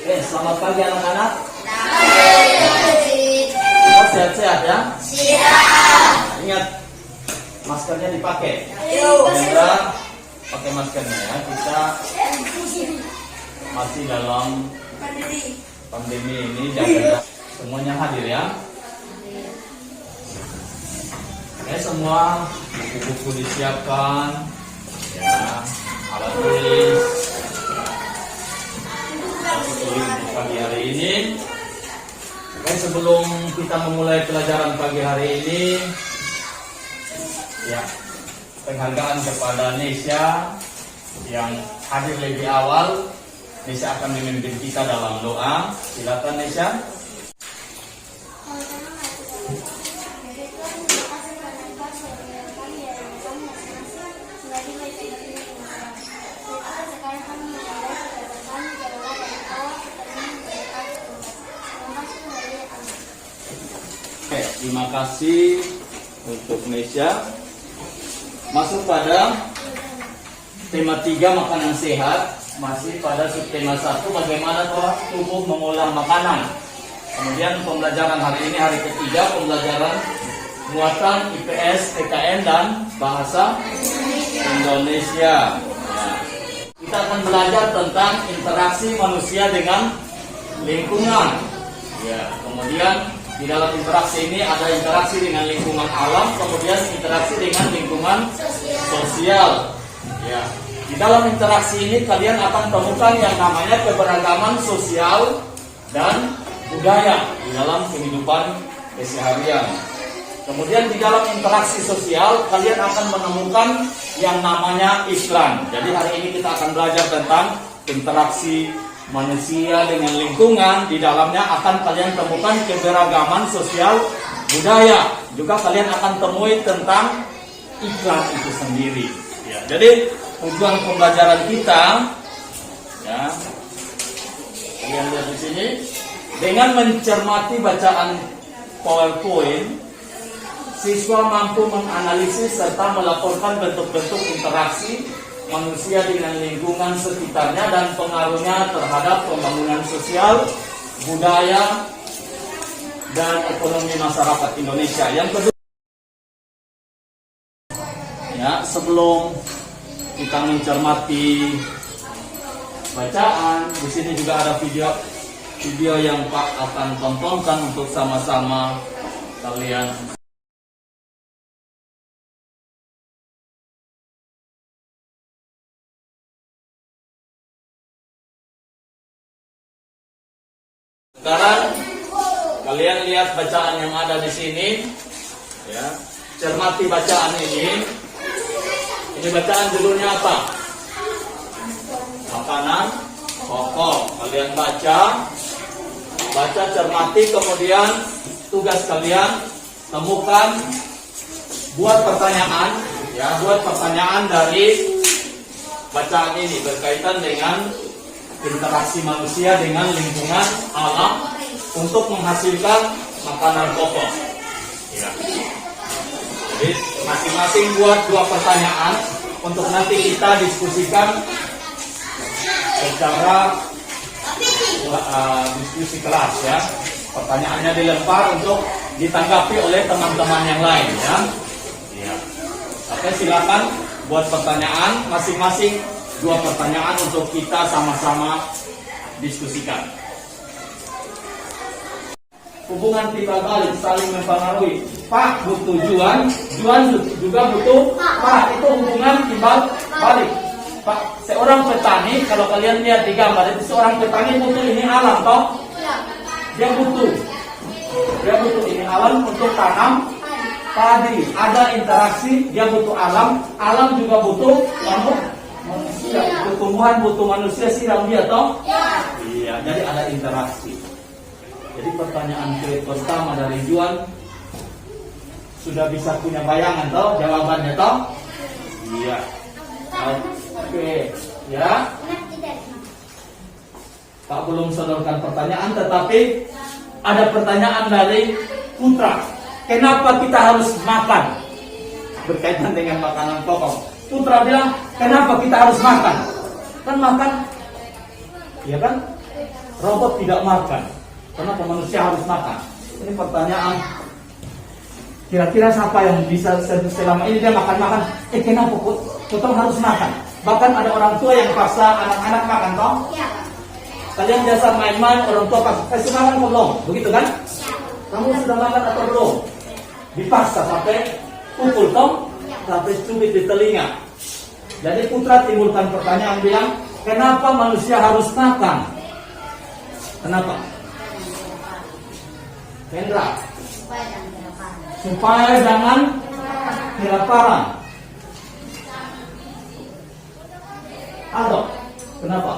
Oke, selamat pagi anak-anak. Selamat. Sehat-sehat ya? Siap. Ingat, maskernya dipakai. Ayo. Kita pakai maskernya ya. Kita masih dalam pandemi ini, jaga semuanya hadir ya. Oke, semua buku-buku disiapkan ya, alat tulis untuk pagi hari ini. Oke, sebelum kita memulai pelajaran pagi hari ini, ya, penghargaan kepada Nesya yang hadir lebih awal. Nesya akan memimpin kita dalam doa. Silakan Nesya. Oke, terima kasih untuk Nesya. Masuk pada tema 3 makanan sehat. Masih pada subtema 1 bagaimana tubuh mengolah makanan. Kemudian pembelajaran hari ini hari ketiga, pembelajaran muatan IPS, PKN dan bahasa Indonesia. Kita akan belajar tentang interaksi manusia dengan lingkungan. Ya, kemudian di dalam interaksi ini ada interaksi dengan lingkungan alam, kemudian interaksi dengan lingkungan sosial. Ya, di dalam interaksi ini kalian akan temukan yang namanya keberagaman sosial dan budaya di dalam kehidupan keseharian. Kemudian di dalam interaksi sosial kalian akan menemukan yang namanya iklan. Jadi hari ini kita akan belajar tentang interaksi manusia dengan lingkungan. Di dalamnya akan kalian temukan keberagaman sosial budaya. Juga kalian akan temui tentang iklan itu sendiri. Ya, jadi tujuan pembelajaran kita, ya, kalian lihat di sini, dengan mencermati bacaan PowerPoint, siswa mampu menganalisis serta melaporkan bentuk-bentuk interaksi manusia dengan lingkungan sekitarnya dan pengaruhnya terhadap pembangunan sosial, budaya, dan ekonomi masyarakat Indonesia. Yang kedua, ya, sebelum kita mencermati bacaan, di sini juga ada video yang Pak akan tontonkan untuk sama-sama kalian. Sekarang kalian lihat bacaan yang ada di sini, ya. Cermati bacaan ini. Ini bacaan judulnya apa? Makanan pokok. Kalian baca, cermati, kemudian tugas kalian temukan, buat pertanyaan, ya, buat pertanyaan dari bacaan ini berkaitan dengan interaksi manusia dengan lingkungan alam untuk menghasilkan makanan pokok. Ya. Jadi masing-masing buat 2 pertanyaan untuk nanti kita diskusikan secara diskusi kelas ya. Pertanyaannya dilempar untuk ditanggapi oleh teman-teman yang lain ya. Ya. Oke, silakan buat pertanyaan masing-masing 2 pertanyaan untuk kita sama-sama diskusikan. Hubungan timbal balik saling mempengaruhi. Pak butuh Juan juga butuh Pak. Itu hubungan timbal balik. Pak, seorang petani, kalau kalian lihat di gambar itu seorang petani butuh ini alam toh? Dia butuh ini alam untuk tanam padi. Ada interaksi, dia butuh alam juga butuh manusia. Tumbuhan butuh manusia, siram dia toh? Iya, jadi ada interaksi. Jadi pertanyaan pertama dari Juan, sudah bisa punya bayangan toh jawabannya toh? Iya. Oke, ya. Pak belum sodorkan pertanyaan, tetapi ada pertanyaan dari Putra. Kenapa kita harus makan? Berkaitan dengan makanan pokok. Putra bilang, kenapa kita harus makan? Kan makan Ya kan? Robot tidak makan. Kenapa manusia harus makan? Ini pertanyaan. Kira-kira siapa yang bisa selama ini dia makan-makan? Kenapa kau harus makan? Bahkan ada orang tua yang paksa anak-anak makan, toh? Ya. Kalian biasa main-main, orang tua paksa. Sudah makan atau belum? Begitu kan? Kamu sudah makan atau belum? Dipaksa sampai pukul, toh? Sampai cubit di telinga. Jadi putra timbulkan pertanyaan bilang, kenapa manusia harus makan? Kenapa? Hendra, supaya jangan kelaparan. Aldo, kenapa?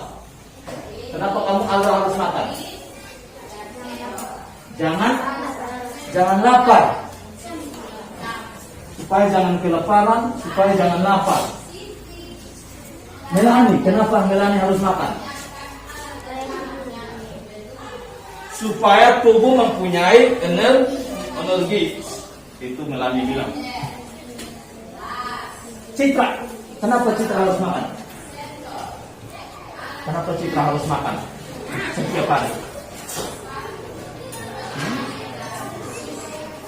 Kenapa kamu Aldo harus makan? Jangan lapar. Supaya jangan kelaparan, supaya jangan lapar. Melani, kenapa Melani harus makan? Supaya tubuh mempunyai energi. Itu Melani bilang. Citra, kenapa Citra harus makan? Kenapa Citra harus makan setiap hari?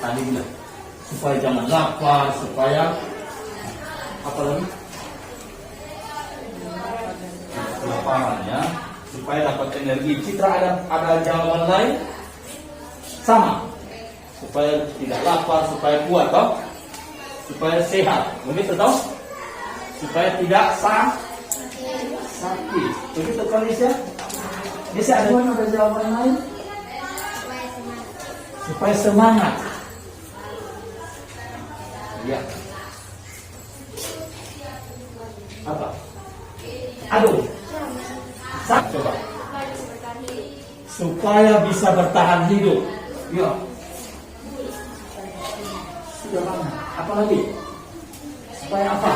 Tadi bilang supaya jangan lapar, supaya apa lagi? Kelaparan ya, supaya dapat energi. Citra ada jawaban lain? Sama, supaya tidak lapar, supaya kuat, toh? Supaya sehat, begitu toh? Supaya tidak sakit. Begitu kan Nisha? Nisha ada jawaban lain? Supaya semangat. Ya. Apa? Aduh. Coba. Supaya bisa bertahan hidup. Ya. Sudah lama. Apa lagi? Supaya apa?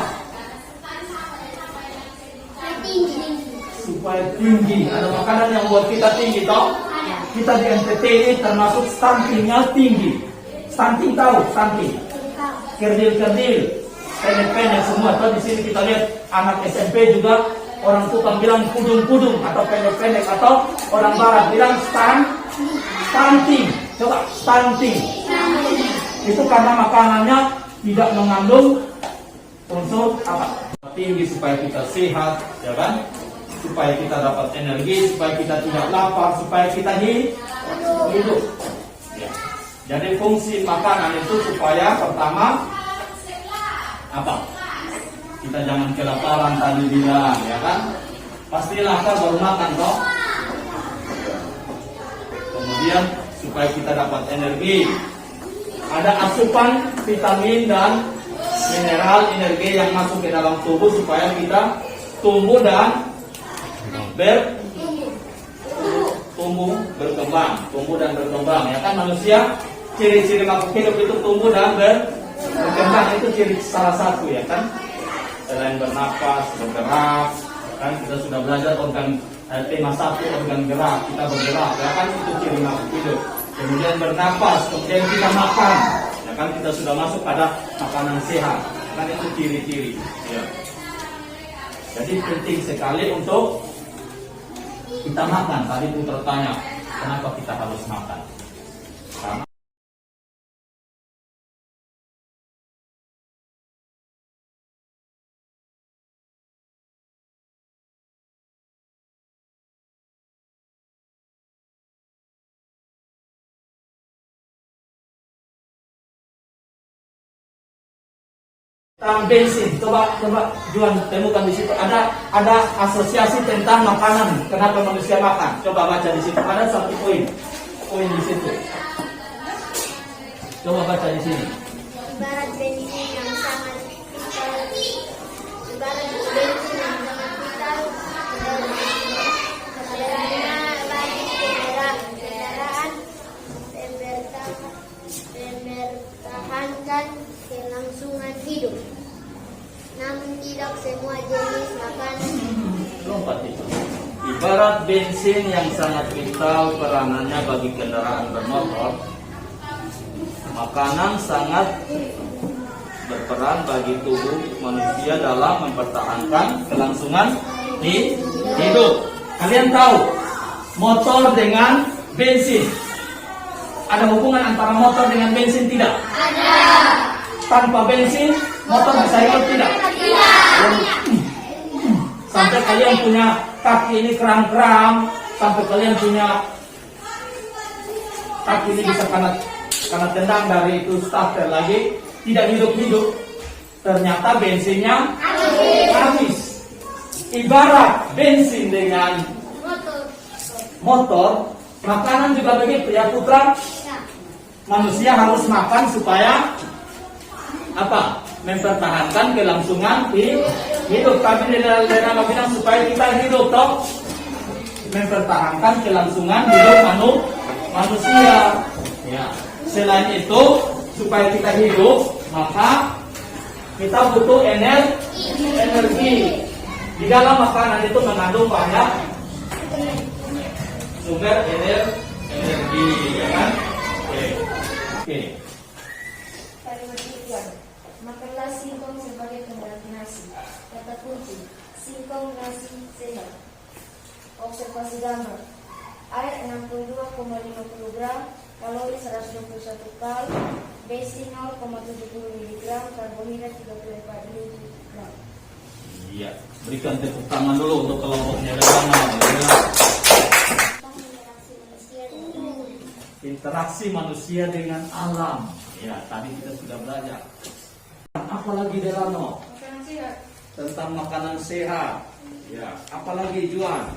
Supaya tinggi. Ada makanan yang buat kita tinggi, toh? Kita di NTT ini termasuk stuntingnya tinggi. Stunting tahu? Stunting. Kerdil-kerdil, pendek-pendek semua. Toh di sini kita lihat anak SMP juga orang tukang bilang kudung-kudung atau pendek-pendek, atau orang barat bilang stunting. Coba stunting. Itu karena makanannya tidak mengandung unsur apa? Tinggi supaya kita sehat, ya kan? Supaya kita dapat energi, supaya kita tidak lapar, supaya kita hidup. Ya. Jadi fungsi makanan itu supaya pertama apa? Kita jangan kelaparan tadi bilang, ya kan? Pasti lapar baru makan, toh? Kemudian supaya kita dapat energi, ada asupan vitamin dan mineral energi yang masuk ke dalam tubuh supaya kita tumbuh dan berkembang, ya kan? Manusia ciri-ciri makhluk hidup itu tumbuh dan berkembang, itu ciri salah satu, ya kan? Selain bernapas, bergerak, kan kita sudah belajar tentang tema 1 organ gerak, kita bergerak, ya kan? Itu ciri makhluk hidup. Kemudian bernapas, kemudian kita makan, ya kan? Kita sudah masuk pada makanan sehat, kan? Itu ciri-ciri, ya. Jadi penting sekali untuk kita makan. Tadi itu tertanya, kenapa kita harus makan? Karena bensin, coba Juan temukan di situ ada asosiasi tentang makanan. Kenapa manusia makan? Coba baca di situ. Ada satu poin di situ. Coba baca di sini. Ibarat bensin yang sangat vital. Sederhana bagi kendaraan mempertahankan kelangsungan hidup. Namun tidak semua jenis makanan. Lompat itu. Ibarat bensin yang sangat vital peranannya bagi kendaraan bermotor, makanan sangat berperan bagi tubuh manusia dalam mempertahankan kelangsungan hidup. Kalian tahu motor dengan bensin, ada hubungan antara motor dengan bensin tidak? Ada. Tanpa bensin motor bisa hidup tidak? Sampai kalian punya kaki ini kram-kram, sampai kalian punya kaki ini bisa karena tendang dari itu starter lagi tidak hidup-hidup. Ternyata bensinnya habis. Ibarat bensin dengan motor, makanan juga begitu ya putra. Manusia harus makan supaya apa? Mempertahankan kelangsungan hidup. Tapi dalam bilang supaya kita hidup toh, mempertahankan kelangsungan hidup manusia. Ya. Selain itu, supaya kita hidup, maka kita butuh energi. Di dalam makanan itu mengandung banyak sumber energi, ya kan? Oke. Kalimat ikhwan. Makanlah singkong sebagai pengganti nasi. Kata kunci, singkong nasi sehat. Observasi gambar. Air 62,50 gram, kalori 121 kal, besi 0,70 mg, karbohidrat 34 mg. Iya, berikan tepuk tangan dulu untuk kelompoknya dengan ya. Interaksi manusia dengan alam. Ya, tadi kita sudah belajar. Apalagi Delano? Makanan sehat. Tentang makanan sehat. Ya, apalagi Juan?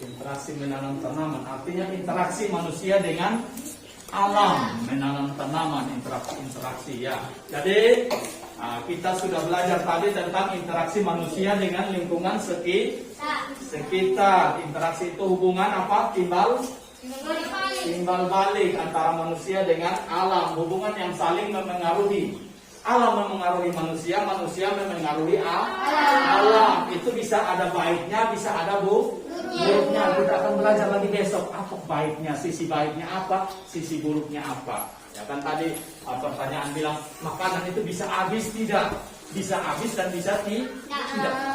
Interaksi menanam tanaman, artinya interaksi manusia dengan alam, menanam tanaman, interaksi ya. Jadi kita sudah belajar tadi tentang interaksi manusia dengan lingkungan sekitar. Interaksi itu hubungan apa? Timbal balik antara manusia dengan alam, hubungan yang saling memengaruhi. Alam memengaruhi manusia, manusia memengaruhi alam. Itu bisa ada baiknya, bisa ada buruknya. Kita akan belajar lagi besok apa baiknya, sisi baiknya apa, sisi buruknya apa. Ya kan tadi pertanyaan bilang makanan itu bisa habis tidak? Bisa habis dan bisa tidak.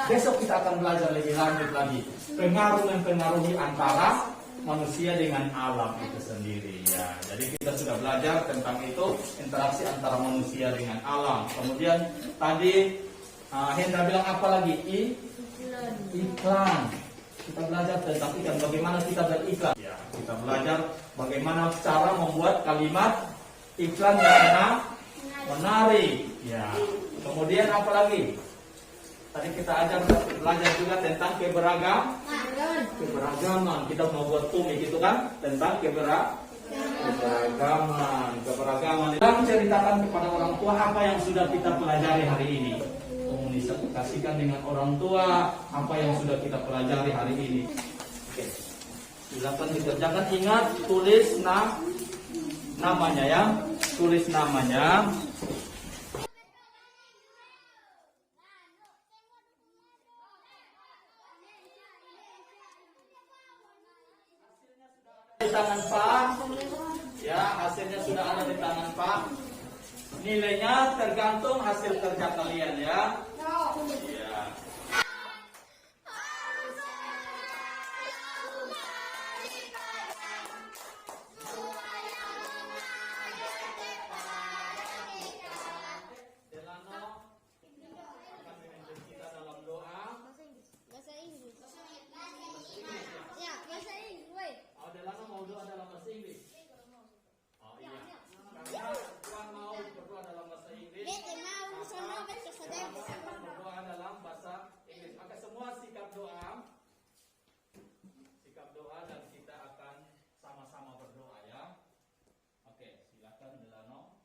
Besok kita akan belajar lebih lanjut lagi pengaruh mempengaruhi antara manusia dengan alam itu sendiri ya. Jadi kita sudah belajar tentang itu, interaksi antara manusia dengan alam. Kemudian tadi Hendra bilang apa lagi? Iklan. Kita belajar tentang iklan, bagaimana kita beriklan. Ya, kita belajar bagaimana cara membuat kalimat iklan yang menarik. Ya. Kemudian apa lagi? Tadi kita belajar juga tentang keberagaman. Kita mau buat tumik itu kan tentang keberagaman. Kita menceritakan kepada orang tua apa yang sudah kita pelajari hari ini. Komunikasikan dengan orang tua apa yang sudah kita pelajari hari ini. Oke. Silakan dikerjakan. Ingat tulis namanya ya. Tulis namanya. Di tangan Pak, ya hasilnya sudah ada di tangan Pak. Nilainya tergantung hasil kerja kalian ya. Ya. Delano akan memimpin kita dalam doa. Bahasa Inggris. Ya, bahasa Inggris. Oh, Delano mau doa dalam bahasa Inggris. Oh iya. Karena Tuhan mau berdoa dalam bahasa Inggris. Berdoa dalam bahasa Inggris. Maka semua sikap doa dan kita akan sama-sama berdoa ya. Oke, silakan Delano.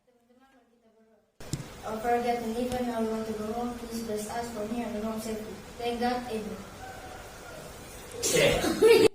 Our Father in heaven, I want to go home. Please bless us from here and home safely. Thank God, amen. Oke.